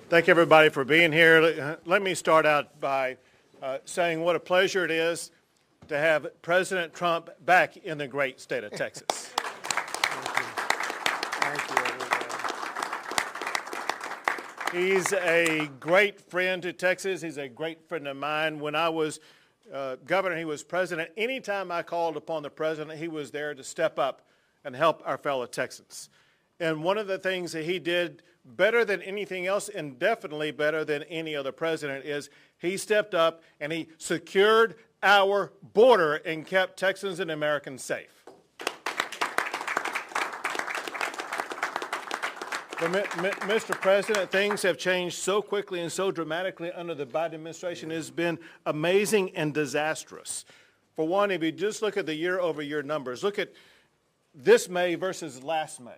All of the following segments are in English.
Thank everybody for being here. Let me start out by saying what a pleasure it is to have President Trump back in the great state of Texas. Thank you, everybody. He's a great friend to Texas. He's a great friend of mine. When I was governor, he was president. Anytime I called upon the president, he was there to step up and help our fellow Texans. And one of the things that he did better than anything else, and definitely better than any other president, is he stepped up and he secured our border and kept Texans and Americans safe. But, Mr. President, things have changed so quickly and so dramatically under the Biden administration. It has been amazing and disastrous. For one, if you just look at the year-over-year numbers, look at this May versus last May.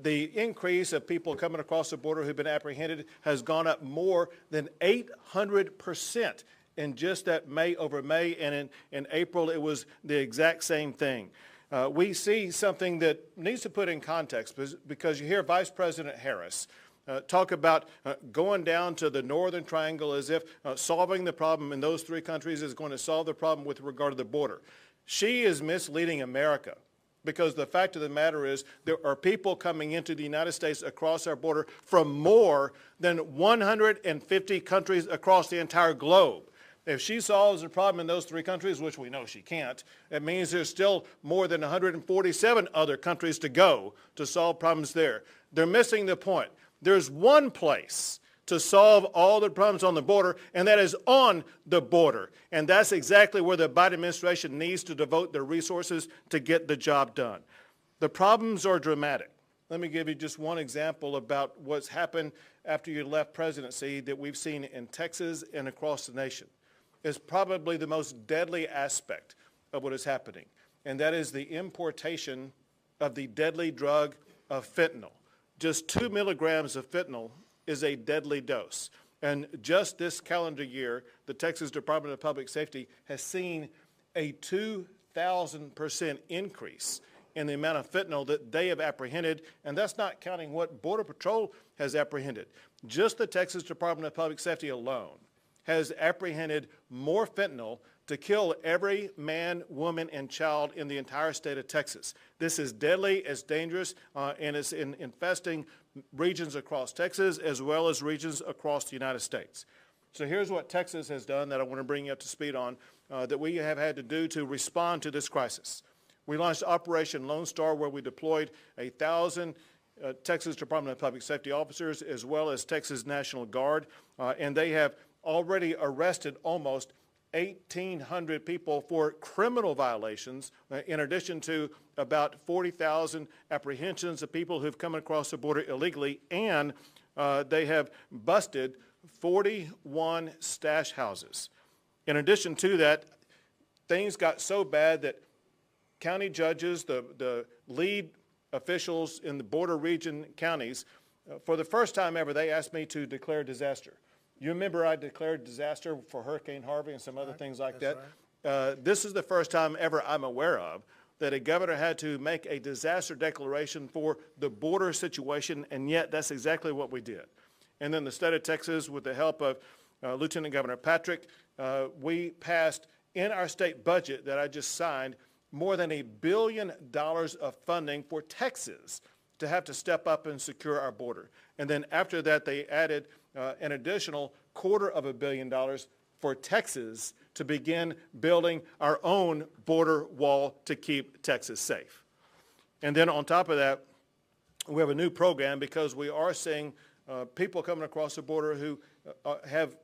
The increase of people coming across the border who've been apprehended has gone up more than 800% in just that May over May, and in April it was the exact same thing. We see something that needs to put in context because you hear Vice President Harris talk about going down to the Northern Triangle as if solving the problem in those three countries is going to solve the problem with regard to the border. She is misleading America. Because the fact of the matter is there are people coming into the United States across our border from more than 150 countries across the entire globe. If she solves the problem in those three countries, which we know she can't, it means there's still more than 147 other countries to go to solve problems there. They're missing the point. There's one place to solve all the problems on the border, and that is on the border. And that's exactly where the Biden administration needs to devote their resources to get the job done. The problems are dramatic. Let me give you just one example about what's happened after you left presidency that we've seen in Texas and across the nation. It's probably the most deadly aspect of what is happening, and that is the importation of the deadly drug of fentanyl. Just 2 milligrams of fentanyl is a deadly dose. And just this calendar year, the Texas Department of Public Safety has seen a 2,000% increase in the amount of fentanyl that they have apprehended, and that's not counting what Border Patrol has apprehended. Just the Texas Department of Public Safety alone has apprehended more fentanyl to kill every man, woman, and child in the entire state of Texas. This is deadly, it's dangerous, and it's infesting regions across Texas as well as regions across the United States. So here's what Texas has done that I want to bring you up to speed on that we have had to do to respond to this crisis. We launched Operation Lone Star, where we deployed 1,000 Texas Department of Public Safety officers as well as Texas National Guard, and they have already arrested almost 1,800 people for criminal violations, in addition to about 40,000 apprehensions of people who've come across the border illegally, and they have busted 41 stash houses. In addition to that, things got so bad that county judges, the lead officials in the border region counties, for the first time ever, they asked me to declare disaster. You remember I declared disaster for Hurricane Harvey and some other things like that? Right. This is the first time ever I'm aware of that a governor had to make a disaster declaration for the border situation, and yet that's exactly what we did. And then the state of Texas, with the help of Lieutenant Governor Patrick, we passed in our state budget that I just signed more than $1 billion of funding for Texas to have to step up and secure our border. And then after that, they added an additional $250 million for Texas to begin building our own border wall to keep Texas safe. And then on top of that, we have a new program because we are seeing people coming across the border who have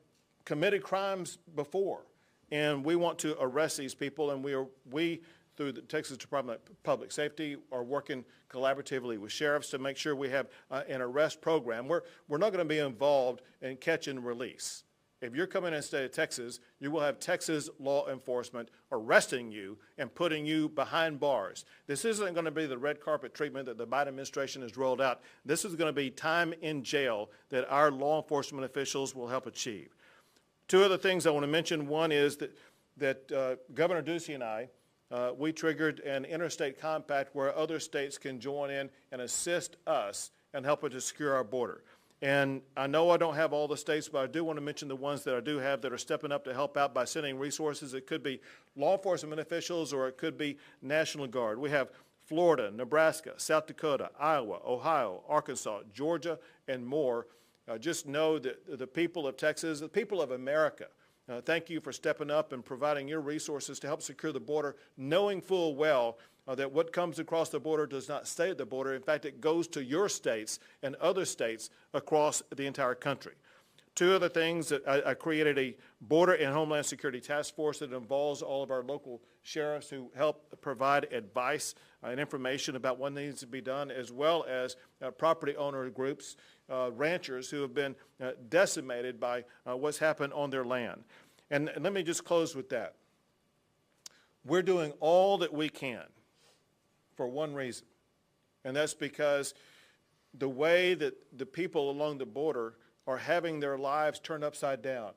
committed crimes before. And we want to arrest these people, and we through the Texas Department of Public Safety are working collaboratively with sheriffs to make sure we have an arrest program. We're not going to be involved in catch and release. If you're coming in the state of Texas, you will have Texas law enforcement arresting you and putting you behind bars. This isn't going to be the red carpet treatment that the Biden administration has rolled out. This is going to be time in jail that our law enforcement officials will help achieve. Two other things I want to mention. One is that Governor Ducey and I, we triggered an interstate compact where other states can join in and assist us and help us to secure our border. And I know I don't have all the states, but I do want to mention the ones that I do have that are stepping up to help out by sending resources. It could be law enforcement officials or it could be National Guard. We have Florida, Nebraska, South Dakota, Iowa, Ohio, Arkansas, Georgia, and more. Just know that the people of Texas, the people of America, thank you for stepping up and providing your resources to help secure the border, knowing full well that what comes across the border does not stay at the border. In fact, it goes to your states and other states across the entire country. Two other things, that I created a Border and Homeland Security Task Force that involves all of our local sheriffs who help provide advice and information about what needs to be done, as well as property owner groups, ranchers who have been decimated by what's happened on their land. And let me just close with that. We're doing all that we can for one reason, and that's because the way that the people along the border are having their lives turned upside down.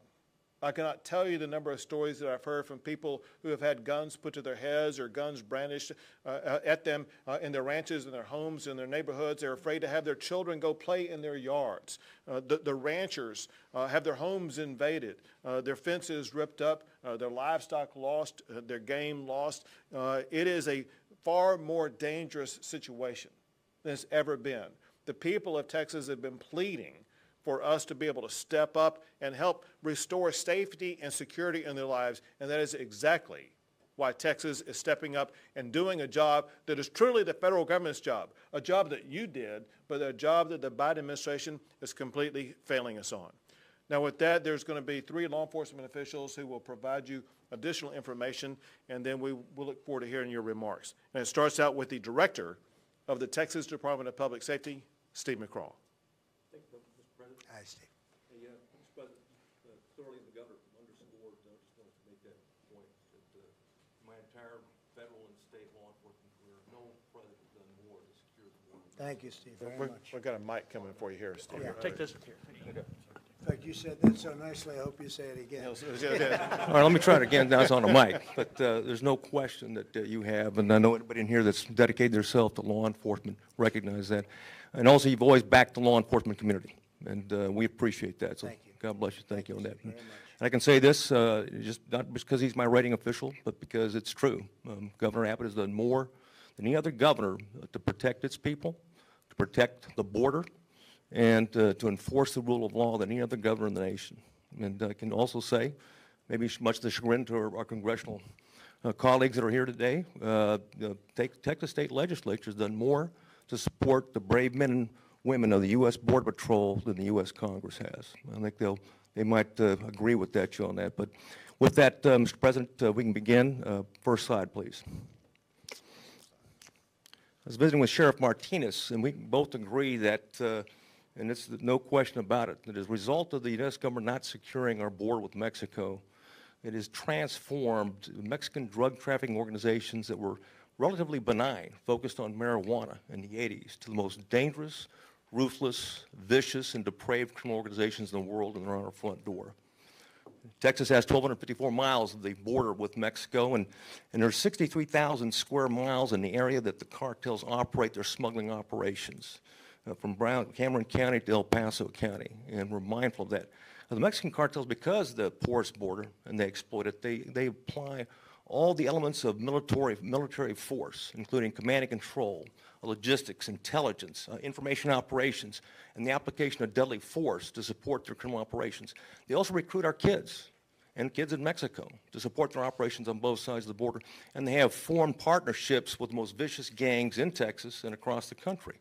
I cannot tell you the number of stories that I've heard from people who have had guns put to their heads or guns brandished at them in their ranches, in their homes, in their neighborhoods. They're afraid to have their children go play in their yards. The ranchers have their homes invaded, their fences ripped up, their livestock lost, their game lost. It is a far more dangerous situation than it's ever been. The people of Texas have been pleading for us to be able to step up and help restore safety and security in their lives, and that is exactly why Texas is stepping up and doing a job that is truly the federal government's job, a job that you did, but a job that the Biden administration is completely failing us on. Now with that, there's going to be 3 law enforcement officials who will provide you additional information, and then we will look forward to hearing your remarks. And it starts out with the Director of the Texas Department of Public Safety, Steve McCraw. Thank you, Mr. President. Hi, Steve. Hey, Mr. President, clearly the governor underscored, I just wanted to make that point, that my entire federal and state law enforcement career, no president has done more to secure the border. Thank you, Steve, very much. We've got a mic coming for you here, Steve. Yeah. Take this here. In fact, you said that so nicely, I hope you say it again. All right, let me try it again. Now it's on the mic. But there's no question that you have, and I know anybody in here that's dedicated themselves to law enforcement recognize that. And also, you've always backed the law enforcement community, and we appreciate that. So Thank you. God bless you. Thank you on that. Very much. And I can say this, just not because he's my rating official, but because it's true. Governor Abbott has done more than any other governor to protect its people, to protect the border, and to enforce the rule of law than any other governor in the nation. And I can also say, maybe much to the chagrin to our congressional colleagues that are here today, the Texas State Legislature has done more to support the brave men and women of the U.S. Border Patrol than the U.S. Congress has. I think they might agree with that, on that. But with that, Mr. President, we can begin. First slide, please. I was visiting with Sheriff Martinez, and we both agree that and it's no question about it, that as a result of the U.S. government not securing our border with Mexico, it has transformed Mexican drug trafficking organizations that were relatively benign, focused on marijuana in the 80s, to the most dangerous, ruthless, vicious, and depraved criminal organizations in the world, and they're on our front door. Texas has 1,254 miles of the border with Mexico, and there's 63,000 square miles in the area that the cartels operate their smuggling operations. From Cameron County to El Paso County, and we're mindful of that. Now, the Mexican cartels, because of the porous border, and they exploit it, they apply all the elements of military force, including command and control, logistics, intelligence, information operations, and the application of deadly force to support their criminal operations. They also recruit our kids and kids in Mexico to support their operations on both sides of the border, and they have formed partnerships with the most vicious gangs in Texas and across the country.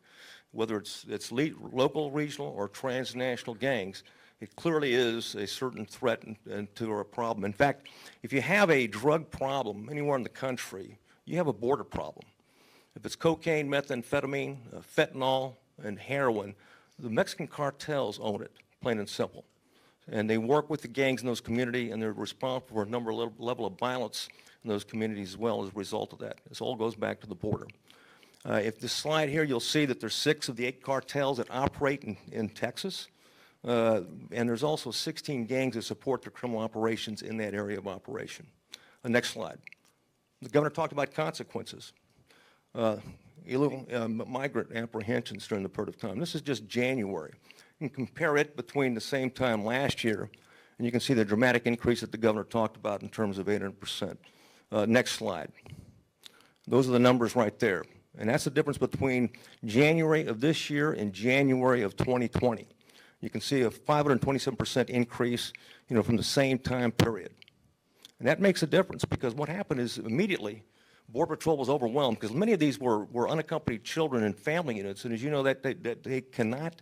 Whether it's local, regional, or transnational gangs, it clearly is a certain threat to our problem. In fact, if you have a drug problem anywhere in the country, you have a border problem. If it's cocaine, methamphetamine, fentanyl, and heroin, the Mexican cartels own it, plain and simple. And they work with the gangs in those communities, and they're responsible for a level of violence in those communities as well as a result of that. This all goes back to the border. If this slide here, you'll see that there's 6 of the 8 cartels that operate in Texas, and there's also 16 gangs that support their criminal operations in that area of operation. Next slide. The governor talked about consequences. Illegal migrant apprehensions during the period of time. This is just January. and compare it between the same time last year, and you can see the dramatic increase that the governor talked about in terms of 800%. Next slide. Those are the numbers right there. And that's the difference between January of this year and January of 2020. You can see a 527% increase, from the same time period. And that makes a difference because what happened is immediately Border Patrol was overwhelmed because many of these were unaccompanied children and family units, and as you know, that they cannot,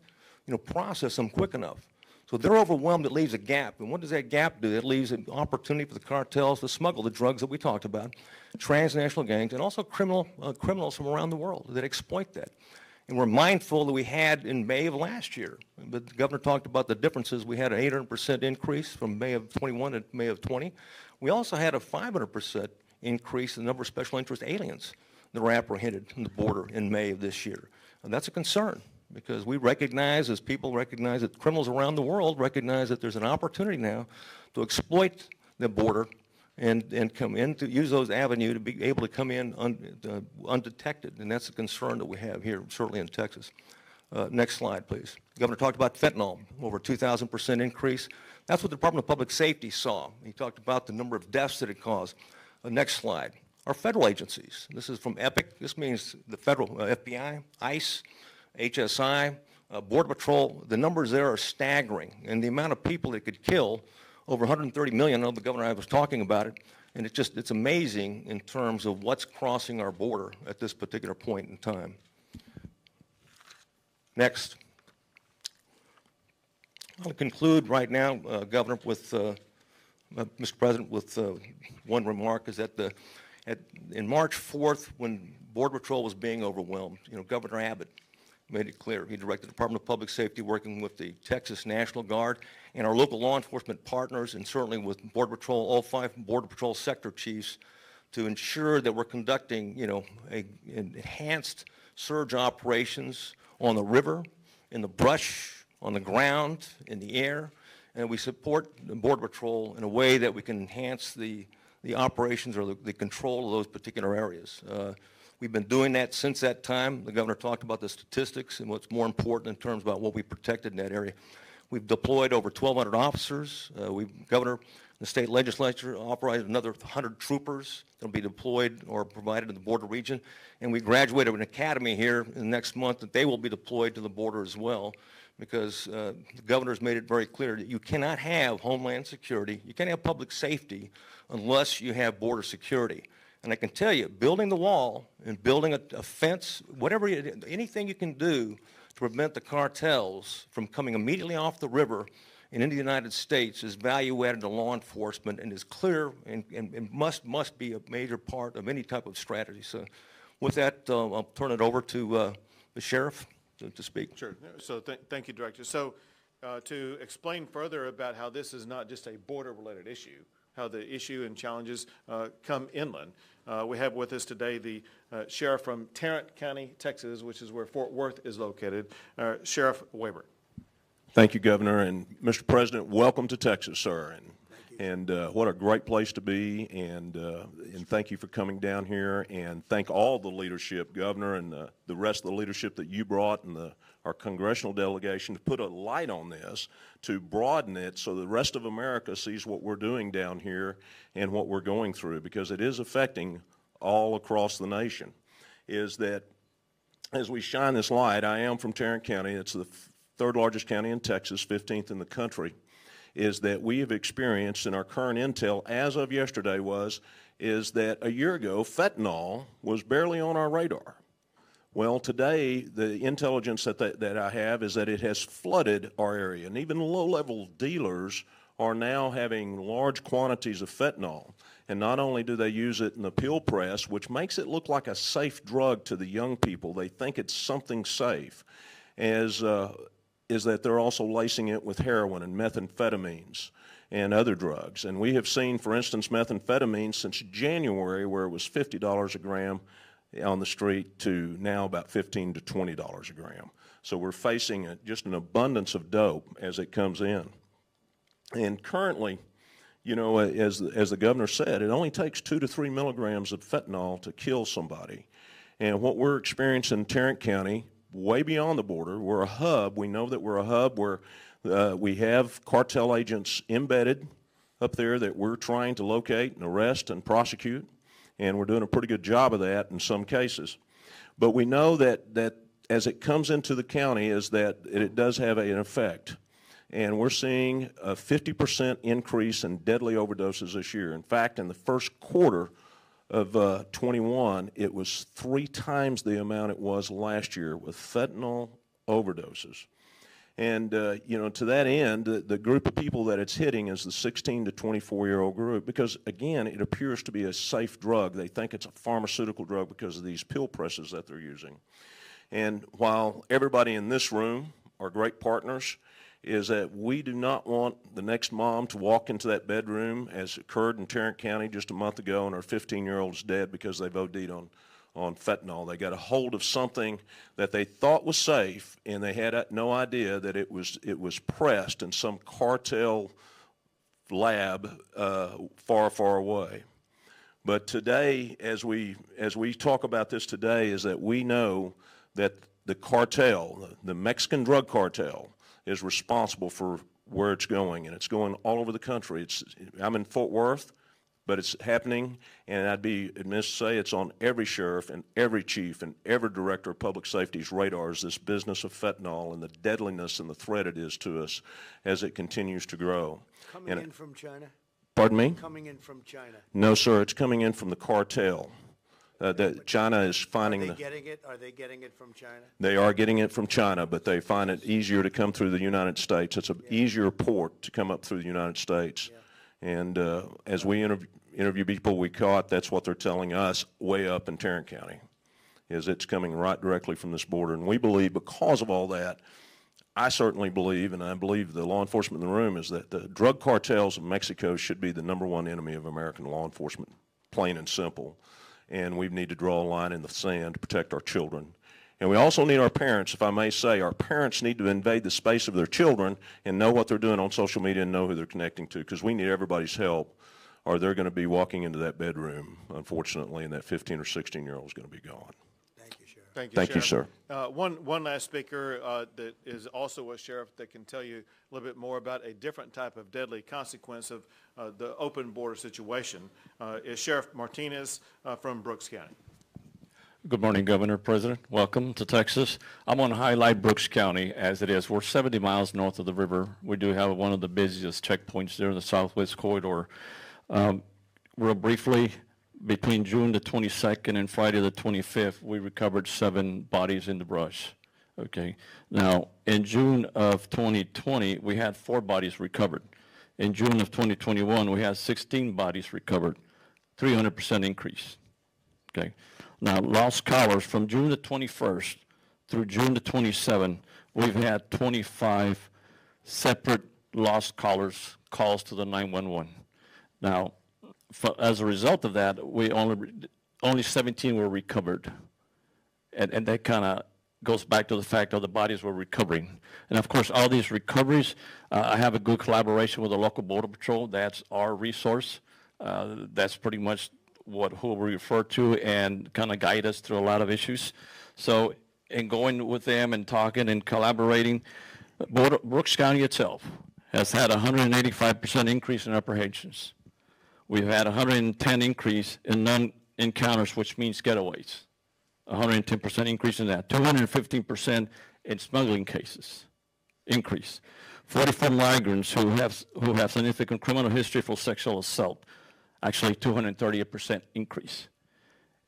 process them quick enough. So they're overwhelmed. It leaves a gap. And what does that gap do? It leaves an opportunity for the cartels to smuggle the drugs that we talked about, transnational gangs, and also criminals from around the world that exploit that. And we're mindful that we had in May of last year, but the governor talked about the differences. We had an 800% increase from May of 21 to May of 20. We also had a 500% increase in the number of special interest aliens that were apprehended on the border in May of this year. And that's a concern because we recognize, as people recognize, that criminals around the world recognize that there's an opportunity now to exploit the border and come in to use those avenues to be able to come in undetected. And that's a concern that we have here, certainly in Texas. Next slide, please. The governor talked about fentanyl, over 2,000% increase. That's what the Department of Public Safety saw. He talked about the number of deaths that it caused. Next slide. Our federal agencies. This is from EPIC. This means the federal FBI, ICE, HSI, Border Patrol. The numbers there are staggering. And the amount of people it could kill, over 130 million. I know the governor and I was talking about it. And it's amazing in terms of what's crossing our border at this particular point in time. Next. I'll conclude right now, Governor, with Mr. President, with one remark, is that in March 4th, when Border Patrol was being overwhelmed, Governor Abbott made it clear. He directed the Department of Public Safety, working with the Texas National Guard and our local law enforcement partners, and certainly with Border Patrol, all 5 Border Patrol sector chiefs, to ensure that we're conducting, enhanced surge operations on the river, in the brush, on the ground, in the air, and we support the Border Patrol in a way that we can enhance the operations or the control of those particular areas. We've been doing that since that time. The governor talked about the statistics and what's more important in terms about what we protected in that area. We've deployed over 1,200 officers. Governor and the state legislature authorized another 100 troopers that will be deployed or provided in the border region. And we graduated an academy here in the next month that they will be deployed to the border as well, because the governor's made it very clear that you cannot have homeland security, you can't have public safety unless you have border security. And I can tell you, building the wall and building a fence, anything you can do to prevent the cartels from coming immediately off the river and into the United States is value added to law enforcement and is clear and must be a major part of any type of strategy. So with that, I'll turn it over to the sheriff to speak. Sure. So thank you, Director. So to explain further about how this is not just a border-related issue, how the issue and challenges come inland, we have with us today the sheriff from Tarrant County, Texas, which is where Fort Worth is located, Sheriff Weber. Thank you, Governor. And Mr. President, welcome to Texas, sir. And what a great place to be. And thank you for coming down here. And thank all the leadership, Governor, and the rest of the leadership that you brought, and our congressional delegation, to put a light on this, to broaden it so the rest of America sees what we're doing down here and what we're going through, because it is affecting all across the nation. Is that as we shine this light, I am from Tarrant County. It's the 3rd largest county in Texas, 15th in the country. Is that we have experienced, and our current intel as of yesterday is that a year ago, fentanyl was barely on our radar. Well, today, the intelligence that I have is that it has flooded our area, and even low-level dealers are now having large quantities of fentanyl. And not only do they use it in the pill press, which makes it look like a safe drug to the young people, they think it's something safe, is that they're also lacing it with heroin and methamphetamines and other drugs. And we have seen, for instance, methamphetamine since January, where it was $50 a gram on the street, to now about $15 to $20 a gram. So we're facing just an abundance of dope as it comes in. And currently, as the governor said, it only takes 2 to 3 milligrams of fentanyl to kill somebody. And what we're experiencing in Tarrant County, way beyond the border. We're a hub. We know that we're a hub where we have cartel agents embedded up there that we're trying to locate and arrest and prosecute, and we're doing a pretty good job of that in some cases. But we know that as it comes into the county is that it does have an effect. And we're seeing a 50% increase in deadly overdoses this year. In fact, in the first quarter of 21, it was 3 times the amount it was last year with fentanyl overdoses. And, you know, to that end, the group of people that it's hitting is the 16 to 24-year-old group because, again, it appears to be a safe drug. They think it's a pharmaceutical drug because of these pill presses that they're using. And while everybody in this room are great partners, is that we do not want the next mom to walk into that bedroom, as occurred in Tarrant County just a month ago, and her 15-year-old's dead because they've OD'd on fentanyl. They got a hold of something that they thought was safe, and they had no idea that it was pressed in some cartel lab far, far away. But today, as we talk about this today, is that we know that the cartel, the Mexican drug cartel, is responsible for where it's going, and it's going all over the country. I'm in Fort Worth, but it's happening, and I'd be admitted to say it's on every sheriff and every chief and every director of public safety's radars, this business of fentanyl and the deadliness and the threat it is to us as it continues to grow. Coming in from China? Pardon me? Coming in from China. No, sir, it's coming in from the cartel. That China is finding Are they getting it from China? They are getting it from China, but they find it easier to come through the United States. It's an easier port to come up through the United States. Yeah. And as we interview people we caught, that's what they're telling us way up in Tarrant County, is it's coming right directly from this border. And we believe because of all that, I certainly believe, and I believe the law enforcement in the room, is that the drug cartels of Mexico should be the #1 enemy of American law enforcement, plain and simple. And we need to draw a line in the sand to protect our children. And we also need our parents, if I may say, our parents need to invade the space of their children and know what they're doing on social media and know who they're connecting to, because we need everybody's help, or they're going to be walking into that bedroom, unfortunately, and that 15 or 16-year-old is going to be gone. Thank you, Sheriff. Thank you, sir. One last speaker that is also a sheriff that can tell you a little bit more about a different type of deadly consequence of the open border situation is Sheriff Martinez from Brooks County. Good morning, Governor, President. Welcome to Texas. I'm going to highlight Brooks County as it is. We're 70 miles north of the river. We do have one of the busiest checkpoints there in the Southwest Corridor. Real briefly, between June the 22nd and Friday the 25th, we recovered 7 bodies in the brush. Okay. Now, in June of 2020, we had 4 bodies recovered. In June of 2021, we had 16 bodies recovered, 300% increase. Okay. Now, lost collars from June the 21st through June the 27th, we've had 25 separate lost collars calls to the 911. Now, as a result of that, we only 17 were recovered, and that kind of goes back to the fact that the bodies were recovering. And of course, all these recoveries, I have a good collaboration with the local border patrol. That's our resource. That's pretty much who we refer to and kind of guide us through a lot of issues. So in going with them and talking and collaborating, Brooks County itself has had a 185% increase in apprehensions. We've had a 110 increase in non-encounters, which means getaways. 110% increase in that. 215% in smuggling cases increase. 44 migrants who have significant criminal history for sexual assault. Actually, 238% increase.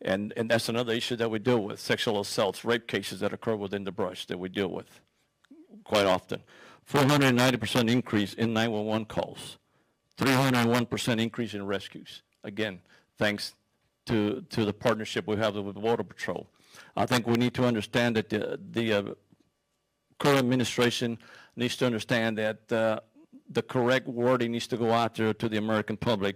And that's another issue that we deal with, sexual assaults, rape cases that occur within the brush that we deal with quite often. 490% increase in 911 calls. 301% increase in rescues. Again, thanks to the partnership we have with Border Patrol. I think we need to understand that the current administration needs to understand that the correct wording needs to go out there to the American public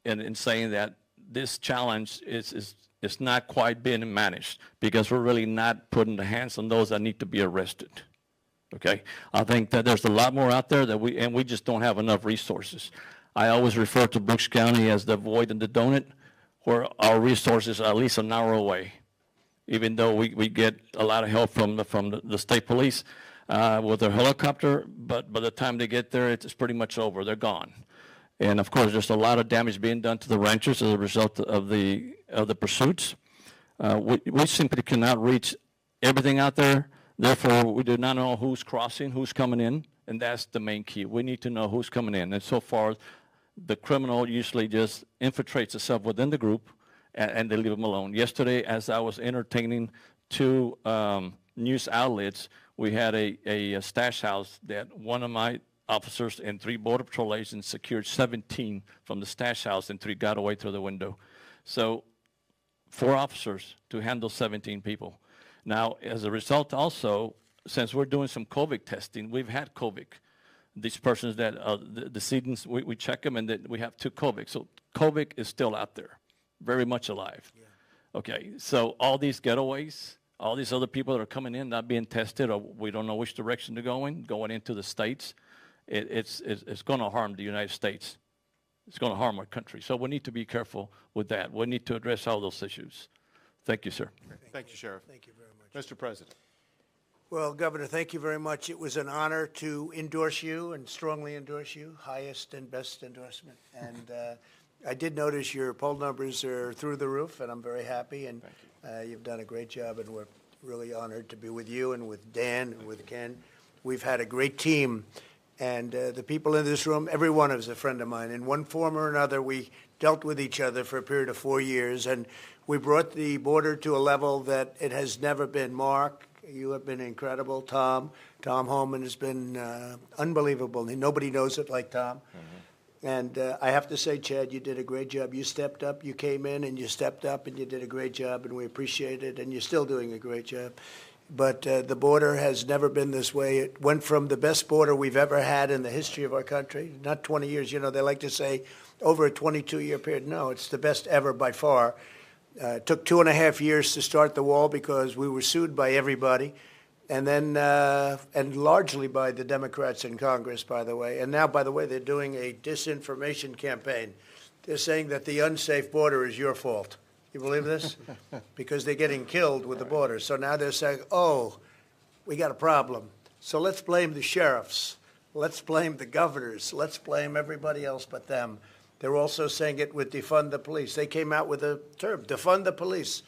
in saying that this challenge is not quite being managed because we're really not putting the hands on those that need to be arrested. Okay, I think that there's a lot more out there that we just don't have enough resources. I always refer to Brooks County as the void in the donut, where our resources are at least an hour away. even though we get a lot of help from the state police with their helicopter, but by the time they get there, it's pretty much over. They're gone. And of course, there's a lot of damage being done to the ranchers as a result of the pursuits. We simply cannot reach everything out there. Therefore, we do not know who's crossing, who's coming in, and that's the main key. We need to know who's coming in. And so far, the criminal usually just infiltrates itself within the group, and they leave them alone. Yesterday, as I was entertaining two news outlets, we had a stash house that one of my officers and 3 Border Patrol agents secured 17 from the stash house, and 3 got away through the window. So 4 officers to handle 17 people. Now, as a result also, since we're doing some COVID testing, we've had COVID. These persons that, the decedents, we check them, and then we have 2 COVID. So COVID is still out there, very much alive. Yeah. Okay, so all these getaways, all these other people that are coming in, not being tested, or we don't know which direction they're going into the states, it's going to harm the United States. It's going to harm our country. So we need to be careful with that. We need to address all those issues. Thank you, sir. Thank you, Sheriff. Thank you very much. Mr. President. Well, Governor, thank you very much. It was an honor to endorse you and strongly endorse you, highest and best endorsement. And I did notice your poll numbers are through the roof, and I'm very happy. And you've done a great job, and we're really honored to be with you and with Dan and with Ken. We've had a great team. And the people in this room, every one of us is a friend of mine. In one form or another, we dealt with each other for a period of 4 years, and we brought the border to a level that it has never been. Mark, you have been incredible. Tom Holman has been unbelievable. Nobody knows it like Tom. Mm-hmm. And I have to say, Chad, you did a great job. You stepped up. You came in and you stepped up, and you did a great job, and we appreciate it, and you're still doing a great job. But the border has never been this way. It went from the best border we've ever had in the history of our country, not 20 years. You know, they like to say over a 22-year period. No, it's the best ever by far. It took 2.5 years to start the wall because we were sued by everybody, and then and largely by the Democrats in Congress, by the way. And now, by the way, they're doing a disinformation campaign. They're saying that the unsafe border is your fault. You believe this? Because they're getting killed with the border. So now they're saying, oh, we got a problem. So let's blame the sheriffs. Let's blame the governors. Let's blame everybody else but them. They're also saying it with defund the police. They came out with a term, defund the police.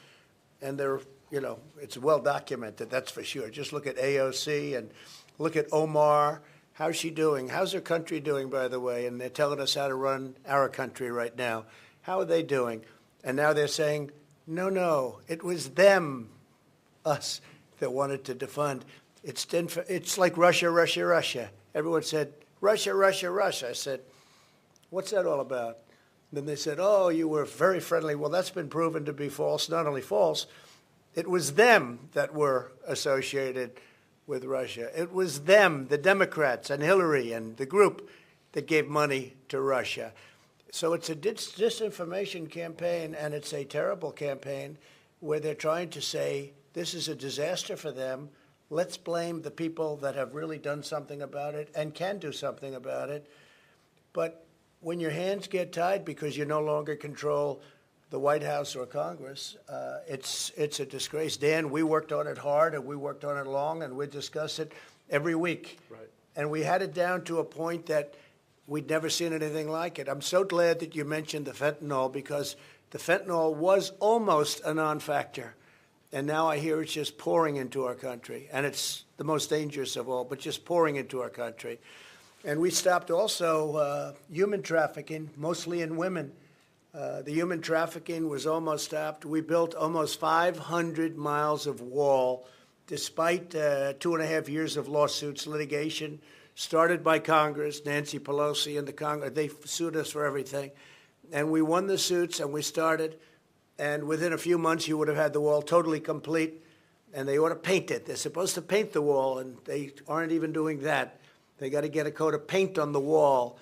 And they're, you know, it's well documented, that's for sure. Just look at AOC and look at Omar. How's she doing? How's her country doing, by the way? And they're telling us how to run our country right now. How are they doing? And now they're saying, no, it was them, us, that wanted to defund. It's like Russia. Everyone said, Russia. I said, what's that all about? And then they said, oh, you were very friendly. Well, that's been proven to be false. Not only false, it was them that were associated with Russia. It was them, the Democrats and Hillary and the group that gave money to Russia. So it's a disinformation campaign, and it's a terrible campaign where they're trying to say this is a disaster for them. Let's blame the people that have really done something about it and can do something about it. But when your hands get tied because you no longer control the White House or Congress, it's a disgrace. Dan, we worked on it hard, and we worked on it long, and we discuss it every week. Right. And we had it down to a point that we'd never seen anything like it. I'm so glad that you mentioned the fentanyl, because the fentanyl was almost a non-factor. And now I hear it's just pouring into our country. And it's the most dangerous of all, but just pouring into our country. And we stopped also human trafficking, mostly in women. The human trafficking was almost stopped. We built almost 500 miles of wall, despite 2.5 years of lawsuits, litigation, started by Congress, Nancy Pelosi and the Congress. They sued us for everything. And we won the suits, and we started. And within a few months, you would have had the wall totally complete. And they ought to paint it. They're supposed to paint the wall, and they aren't even doing that. They got to get a coat of paint on the wall.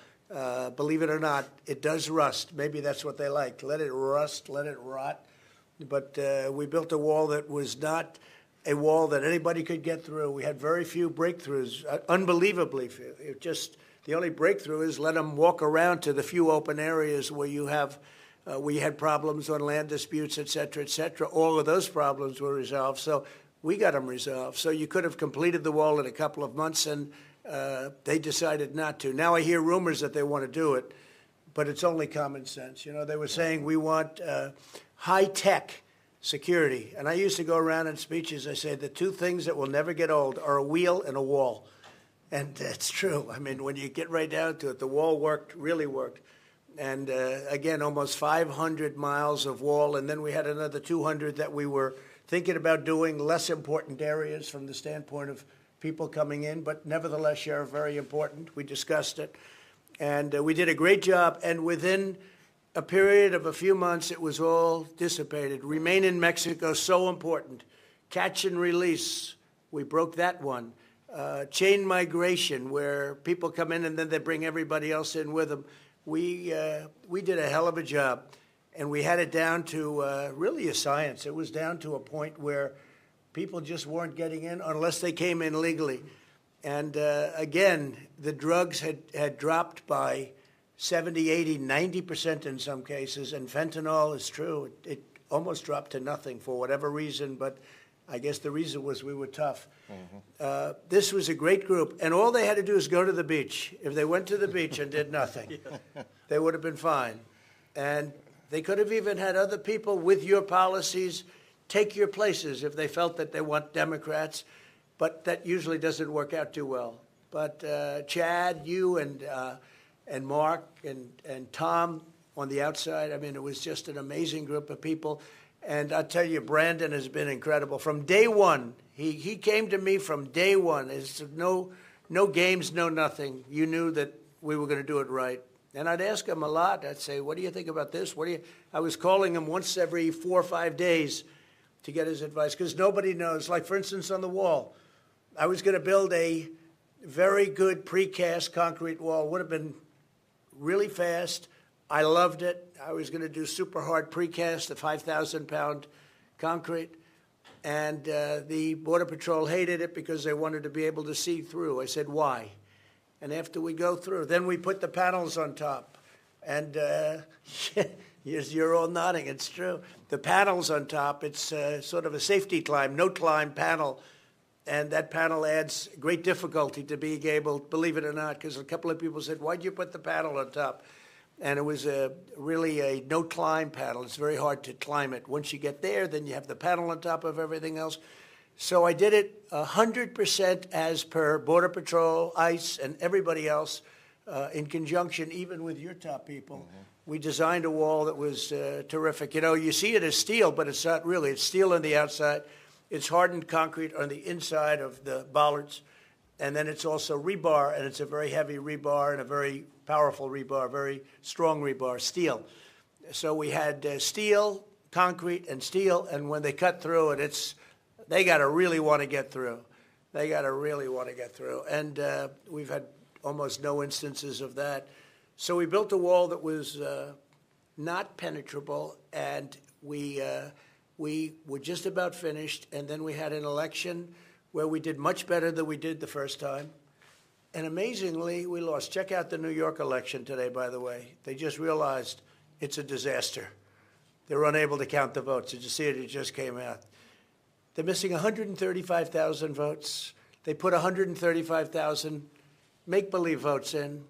Believe it or not, it does rust. Maybe that's what they like. Let it rust, let it rot. But we built a wall that was not a wall that anybody could get through. We had very few breakthroughs, unbelievably few. It just, the only breakthrough is let them walk around to the few open areas where you have We had problems on land disputes, et cetera, et cetera. All of those problems were resolved, so we got them resolved. So you could have completed the wall in a couple of months, and they decided not to. Now I hear rumors that they want to do it, but it's only common sense. You know, they were saying we want high-tech security. And I used to go around in speeches, I said, the two things that will never get old are a wheel and a wall. And it's true. I mean, when you get right down to it, the wall worked, really worked. And again, almost 500 miles of wall, and then we had another 200 that we were thinking about doing, less important areas from the standpoint of people coming in, but nevertheless, Sheriff, very important. We discussed it. And we did a great job, and within a period of a few months, it was all dissipated. Remain in Mexico, so important. Catch and release, we broke that one. Chain migration, where people come in and then they bring everybody else in with them. We did a hell of a job, and we had it down to really a science. It was down to a point where people just weren't getting in unless they came in legally. And again, the drugs had dropped by 70, 80, 90% in some cases, and fentanyl is true. It almost dropped to nothing for whatever reason, but I guess the reason was we were tough. This was a great group, and all they had to do is go to the beach. If they went to the beach and did nothing, they would have been fine. And they could have even had other people with your policies take your places if they felt that they want Democrats, but that usually doesn't work out too well. But Chad, you and Mark and Tom on the outside, I mean, it was just an amazing group of people. And I'll tell you, Brandon has been incredible. From day one, he came to me from day one. It's no games, no nothing. You knew that we were going to do it right. And I'd ask him a lot. I'd say, what do you think about this? I was calling him once every 4 or 5 days to get his advice, because nobody knows. Like, for instance, on the wall, I was going to build a very good precast concrete wall. Would have been really fast. I loved it. I was going to do super hard precast, the 5,000-pound concrete. And the Border Patrol hated it because they wanted to be able to see through. I said, why? And after we go through, then we put the panels on top. And you're all nodding. It's true. The panels on top, it's sort of a safety climb, no-climb panel. And that panel adds great difficulty to being able, believe it or not, because a couple of people said, why'd you put the panel on top? And it was really a no-climb panel. It's very hard to climb it. Once you get there, then you have the panel on top of everything else. So I did it 100% as per Border Patrol, ICE, and everybody else in conjunction, even with your top people. Mm-hmm. We designed a wall that was terrific. You know, you see it as steel, but it's not really. It's steel on the outside. It's hardened concrete on the inside of the bollards. And then it's also rebar, and it's a very heavy rebar and a very powerful rebar, very strong rebar, steel. So we had steel, concrete, and steel, and when they cut through it, they got to really want to get through. They got to really want to get through. And we've had almost no instances of that. So we built a wall that was not penetrable, and we were just about finished, and then we had an election where we did much better than we did the first time. And amazingly, we lost. Check out the New York election today, by the way. They just realized it's a disaster. They're unable to count the votes. Did you see it? It just came out. They're missing 135,000 votes. They put 135,000 make-believe votes in.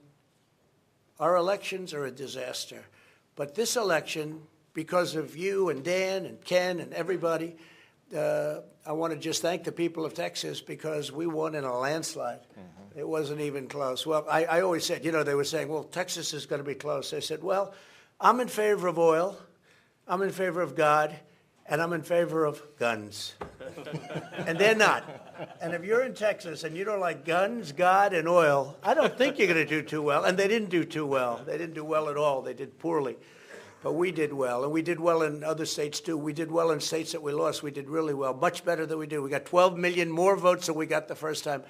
Our elections are a disaster. But this election, because of you and Dan and Ken and everybody, I want to just thank the people of Texas because we won in a landslide. Mm-hmm. It wasn't even close. Well, I always said, you know, they were saying, well, Texas is going to be close. I said, well, I'm in favor of oil, I'm in favor of God, and I'm in favor of guns. And they're not. And if you're in Texas and you don't like guns, God, and oil, I don't think you're going to do too well. And they didn't do too well. They didn't do well at all. They did poorly. But we did well, and we did well in other states, too. We did well in states that we lost. We did really well, much better than we did. We got 12 million more votes than we got the first time.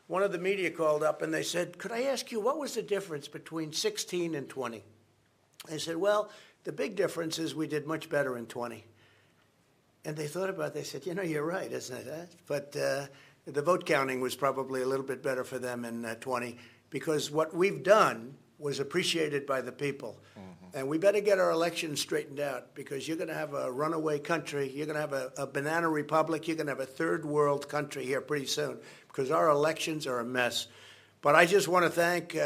One of the media called up, and they said, could I ask you, what was the difference between 16 and 20? I said, well, the big difference is we did much better in 20. And they thought about it. They said, you know, you're right, isn't it? But the vote counting was probably a little bit better for them in 20, because what we've done was appreciated by the people. And we better get our elections straightened out, because you're going to have a runaway country. You're going to have a banana republic. You're going to have a third world country here pretty soon, because our elections are a mess. But I just want to thank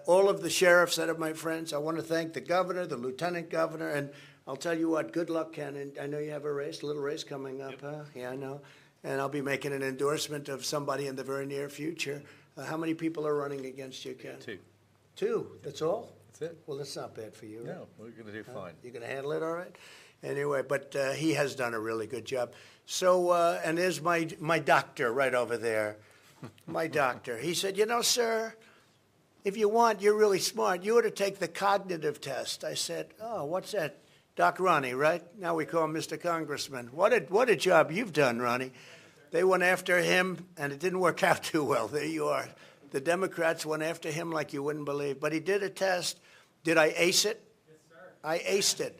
all of the sheriffs that are my friends. I want to thank the governor, the lieutenant governor, and I'll tell you what, good luck, Ken. And I know you have a little race coming up, huh? Yeah, I know. And I'll be making an endorsement of somebody in the very near future. How many people are running against you, Ken? Two. Two, that's all? That's it. Well, that's not bad for you. No, we're going to do fine. You're going to handle it all right? Anyway, but he has done a really good job. So, and there's my doctor right over there, my doctor. He said, you know, sir, if you want, you're really smart. You ought to take the cognitive test. I said, oh, what's that? Doc Ronnie, right? Now we call him Mr. Congressman. What a job you've done, Ronnie. They went after him, and it didn't work out too well. There you are. The Democrats went after him like you wouldn't believe. But he did a test. Did I ace it? Yes, sir. I aced it.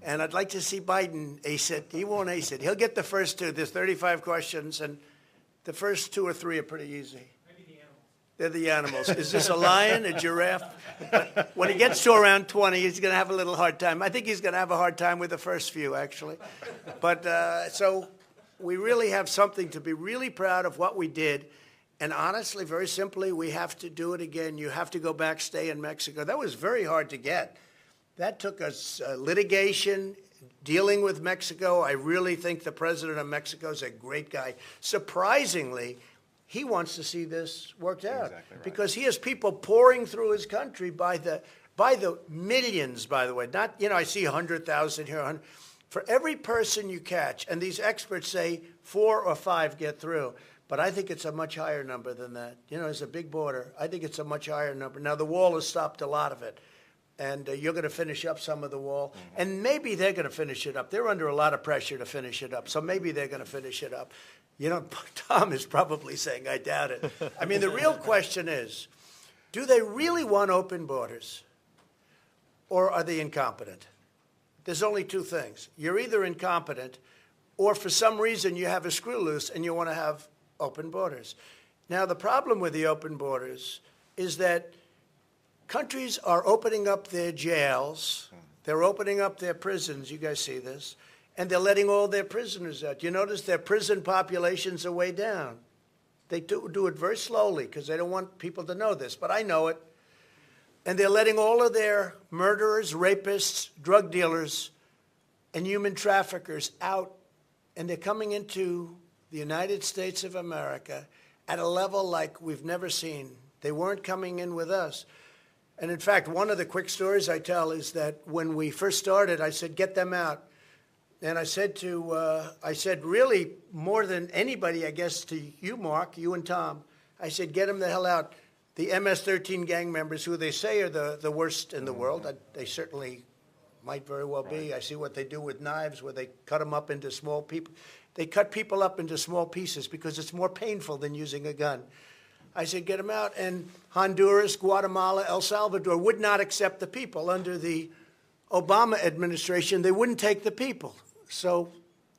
And I'd like to see Biden ace it. He won't ace it. He'll get the first two. There's 35 questions, and the first 2 or 3 are pretty easy. Maybe the animals. They're the animals. Is this a lion, a giraffe? But when he gets to around 20, he's going to have a little hard time. I think he's going to have a hard time with the first few, actually. But so we really have something to be really proud of what we did. And honestly, very simply, we have to do it again. You have to go back, stay in Mexico. That was very hard to get. That took us litigation, dealing with Mexico. I really think the president of Mexico is a great guy. Surprisingly, he wants to see this worked out. Exactly right. Because he has people pouring through his country by the millions, by the way. Not, you know, I see 100,000 here. 100. For every person you catch, and these experts say 4 or 5 get through. But I think it's a much higher number than that. You know, it's a big border. I think it's a much higher number. Now, the wall has stopped a lot of it. And you're going to finish up some of the wall. Mm-hmm. And maybe they're going to finish it up. They're under a lot of pressure to finish it up. So maybe they're going to finish it up. You know, Tom is probably saying, I doubt it. I mean, the real question is, do they really want open borders? Or are they incompetent? There's only 2 things. You're either incompetent, or for some reason you have a screw loose and you want to have open borders. Now, the problem with the open borders is that countries are opening up their jails, they're opening up their prisons, you guys see this, and they're letting all their prisoners out. You notice their prison populations are way down. They do it very slowly because they don't want people to know this, but I know it. And they're letting all of their murderers, rapists, drug dealers, and human traffickers out, and they're coming into the United States of America at a level like we've never seen. They weren't coming in with us. And in fact, one of the quick stories I tell is that when we first started, I said, get them out. And I said really more than anybody, I guess, to you, Mark, you and Tom, I said, get them the hell out. The MS-13 gang members, who they say are the worst in the world, they certainly might very well be. I see what they do with knives, where they cut them up into small people. They cut people up into small pieces because it's more painful than using a gun. I said, get them out. And Honduras, Guatemala, El Salvador would not accept the people. Under the Obama administration, they wouldn't take the people. So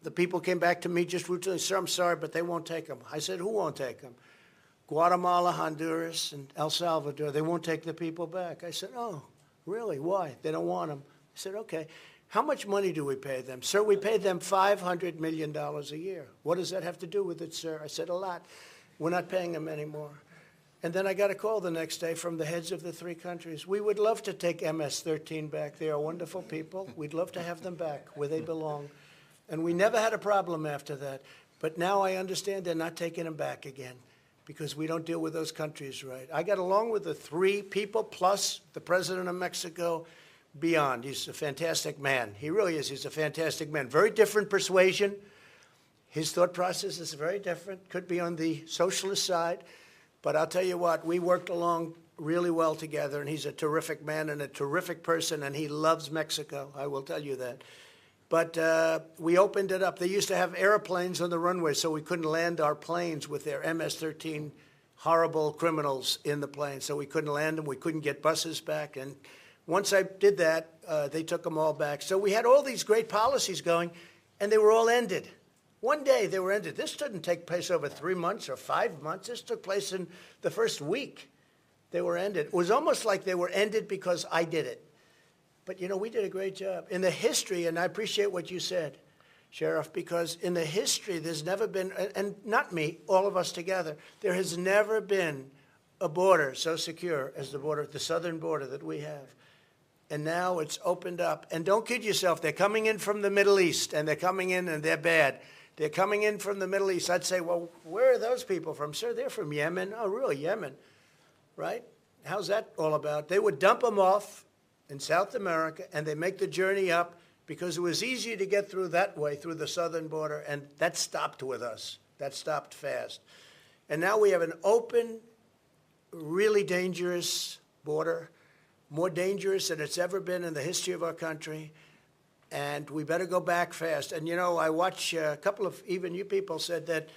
the people came back to me just routinely, sir, I'm sorry, but they won't take them. I said, who won't take them? Guatemala, Honduras, and El Salvador. They won't take the people back. I said, oh, really? Why? They don't want them. I said, okay. How much money do we pay them? Sir, we pay them $500 million a year. What does that have to do with it, sir? I said, a lot. We're not paying them anymore. And then I got a call the next day from the heads of the 3 countries. We would love to take MS-13 back. They are wonderful people. We'd love to have them back where they belong. And we never had a problem after that. But now I understand they're not taking them back again because we don't deal with those countries right. I got along with the 3 people plus the president of Mexico beyond. He's a fantastic man. He really is. He's a fantastic man. Very different persuasion. His thought process is very different. Could be on the socialist side. But I'll tell you what, we worked along really well together, and he's a terrific man and a terrific person, and he loves Mexico. I will tell you that. But we opened it up. They used to have airplanes on the runway, so we couldn't land our planes with their MS-13 horrible criminals in the plane. So we couldn't land them. We couldn't get buses back. And once I did that, they took them all back. So we had all these great policies going, and they were all ended. One day they were ended. This didn't take place over 3 months or 5 months. This took place in the first week. They were ended. It was almost like they were ended because I did it. But, you know, we did a great job. In the history, and I appreciate what you said, Sheriff, because in the history, there's never been, and not me, all of us together, there has never been a border so secure as the border, the southern border that we have. And now it's opened up. And don't kid yourself, they're coming in from the Middle East, and they're coming in and they're bad. They're coming in from the Middle East. I'd say, well, where are those people from? Sir, they're from Yemen. Oh, really, Yemen, right? How's that all about? They would dump them off in South America, and they make the journey up because it was easier to get through that way, through the southern border, and that stopped with us. That stopped fast. And now we have an open, really dangerous border, more dangerous than it's ever been in the history of our country, and we better go back fast. And, you know, I watch a couple of, even you people said that,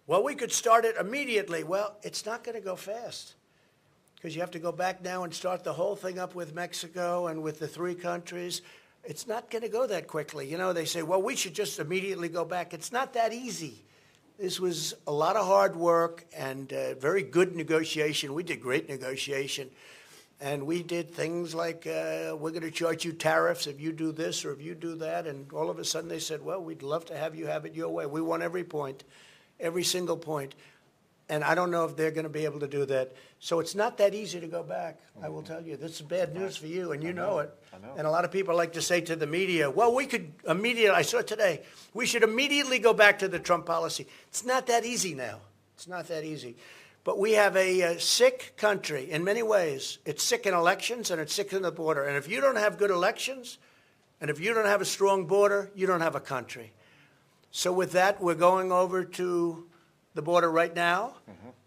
well, we could start it immediately. Well, it's not going to go fast because you have to go back now and start the whole thing up with Mexico and with the 3 countries. It's not going to go that quickly. You know, they say, well, we should just immediately go back. It's not that easy. This was a lot of hard work and very good negotiation. We did great negotiation. And we did things like, we're going to charge you tariffs if you do this or if you do that. And all of a sudden they said, well, we'd love to have you have it your way. We won every point, every single point. And I don't know if they're going to be able to do that. So it's not that easy to go back, I will tell you. This is bad news for you, and you know it. And a lot of people like to say to the media, well, we could immediately, I saw it today, we should immediately go back to the Trump policy. It's not that easy now. It's not that easy. But we have a sick country in many ways. It's sick in elections, and it's sick in the border. And if you don't have good elections, and if you don't have a strong border, you don't have a country. So with that, we're going over to the border right now,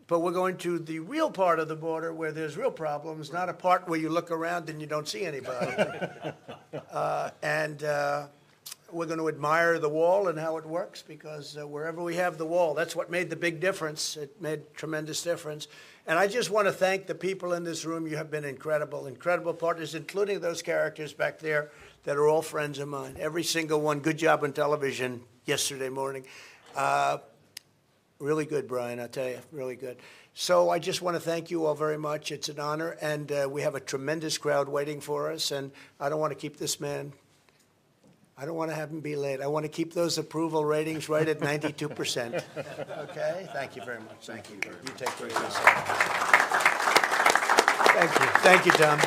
but we're going to the real part of the border where there's real problems, not a part where you look around and you don't see anybody. We're going to admire the wall and how it works because wherever we have the wall, that's what made the big difference. It made tremendous difference. And I just want to thank the people in this room. You have been incredible, incredible partners, including those characters back there that are all friends of mine. Every single one. Good job on television yesterday morning. Really good, Brian, I tell you, really good. So I just want to thank you all very much. It's an honor, and we have a tremendous crowd waiting for us, and I don't want to keep this man, I don't want to have him be late. I want to keep those approval ratings right at 92%. Okay? Thank you very much. Thank you. You take care of yourself. Thank you. Thank you, Tom.